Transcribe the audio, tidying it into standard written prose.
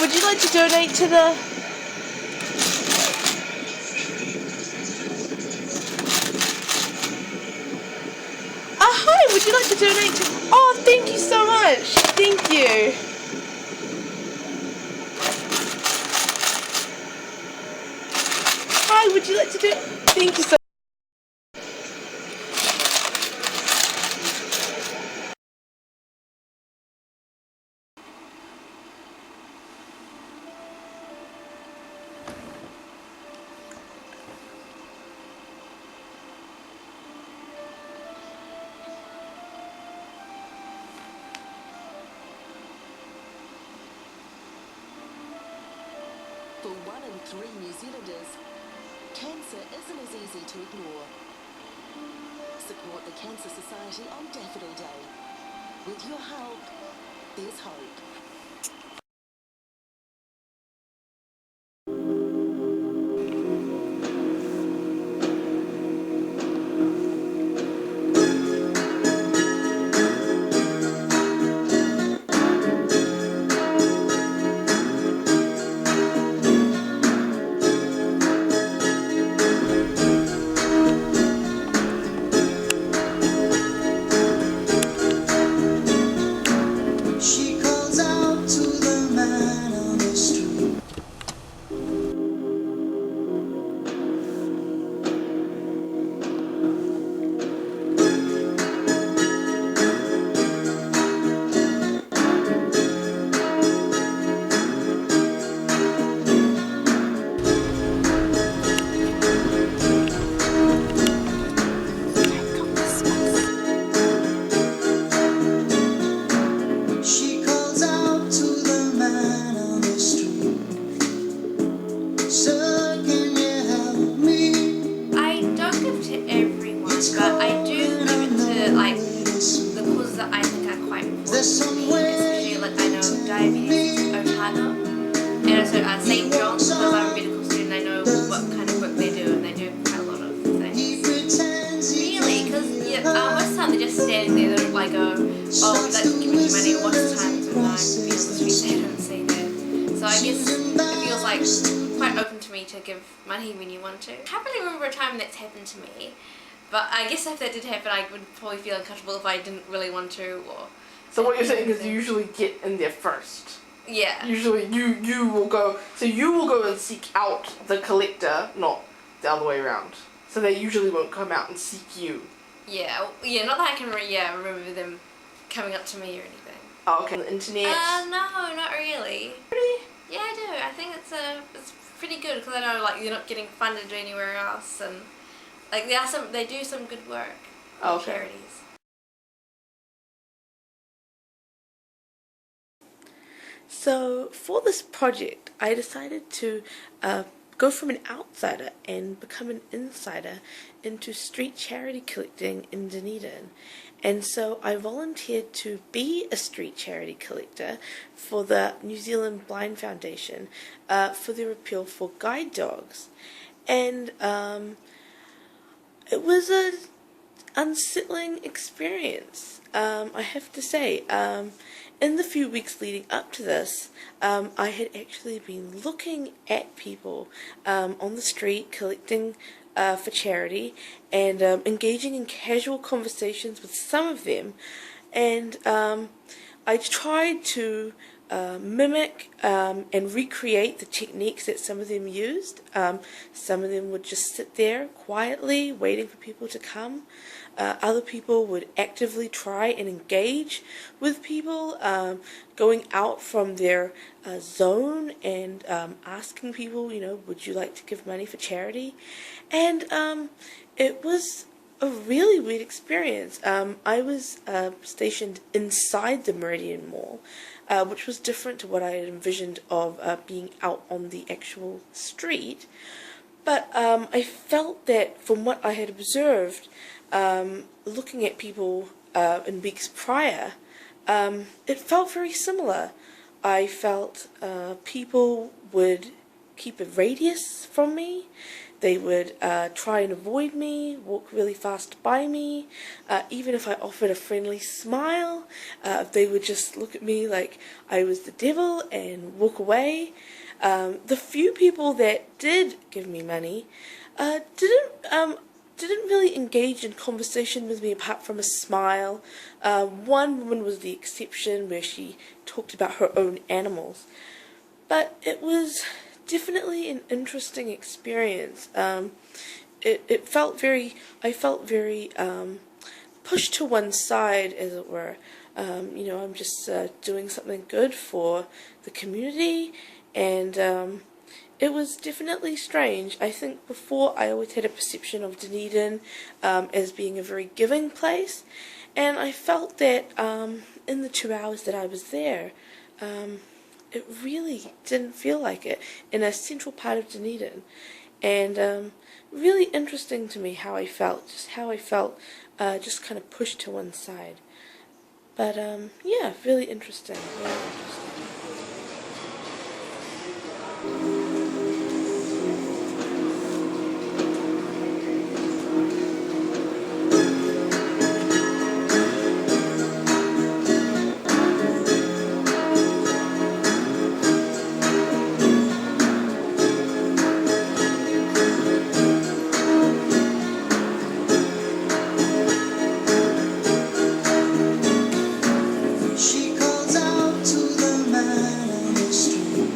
would you like to donate to the... Hi, would you like to donate to... Oh, thank you so much. Thank you. Hi, would you like to do... Thank you so much. For 1 in 3 New Zealanders, cancer isn't as easy to ignore. Support the Cancer Society on Daffodil Day. With your help, there's hope. St. John's, because I'm a medical student, I know what kind of work they do, and they do quite a lot of things. Really? Because most of the time they're just standing there, they don't like go, oh, we'd like to give you money, or what's the time to be on the street, they don't say that. So I guess it feels like quite open to me to give money when you want to. I can't really remember a time that's happened to me, but I guess if that did happen, I would probably feel uncomfortable if I didn't really want to, or... So what you're saying is you usually get in there first. Yeah. Usually you will go, so you will go and seek out the collector, not the other way around. So they usually won't come out and seek you. Yeah, not that I can remember them coming up to me or anything. Oh, okay. On the internet? No, not really. Really? Yeah, I do. I think it's pretty good because I know like you're not getting funded anywhere else, and like they do some good work. Okay. Charities. So for this project, I decided to go from an outsider and become an insider into street charity collecting in Dunedin. And so I volunteered to be a street charity collector for the New Zealand Blind Foundation for their appeal for guide dogs. And it was an unsettling experience, I have to say. In the few weeks leading up to this, I had actually been looking at people on the street collecting for charity and engaging in casual conversations with some of them, and I tried to mimic and recreate the techniques that some of them used. Some of them would just sit there quietly waiting for people to come. Other people would actively try and engage with people, going out from their zone and asking people, would you like to give money for charity? And it was a really weird experience. I was stationed inside the Meridian Mall, which was different to what I had envisioned of being out on the actual street. But I felt that from what I had observed, looking at people in weeks prior, it felt very similar. I felt people would keep a radius from me. They would try and avoid me, walk really fast by me. Even if I offered a friendly smile, they would just look at me like I was the devil and walk away. The few people that did give me money didn't really engage in conversation with me apart from a smile. One woman was the exception, where she talked about her own animals. But it was definitely an interesting experience. It felt very, I felt very pushed to one side, as it were. You know, I'm just doing something good for the community, and it was definitely strange. I think before I always had a perception of Dunedin as being a very giving place, and I felt that in the 2 hours that I was there, it really didn't feel like it in a central part of Dunedin. And really interesting to me how I felt, just kind of pushed to one side. But yeah, really interesting, really interesting. She calls out to the man on the street.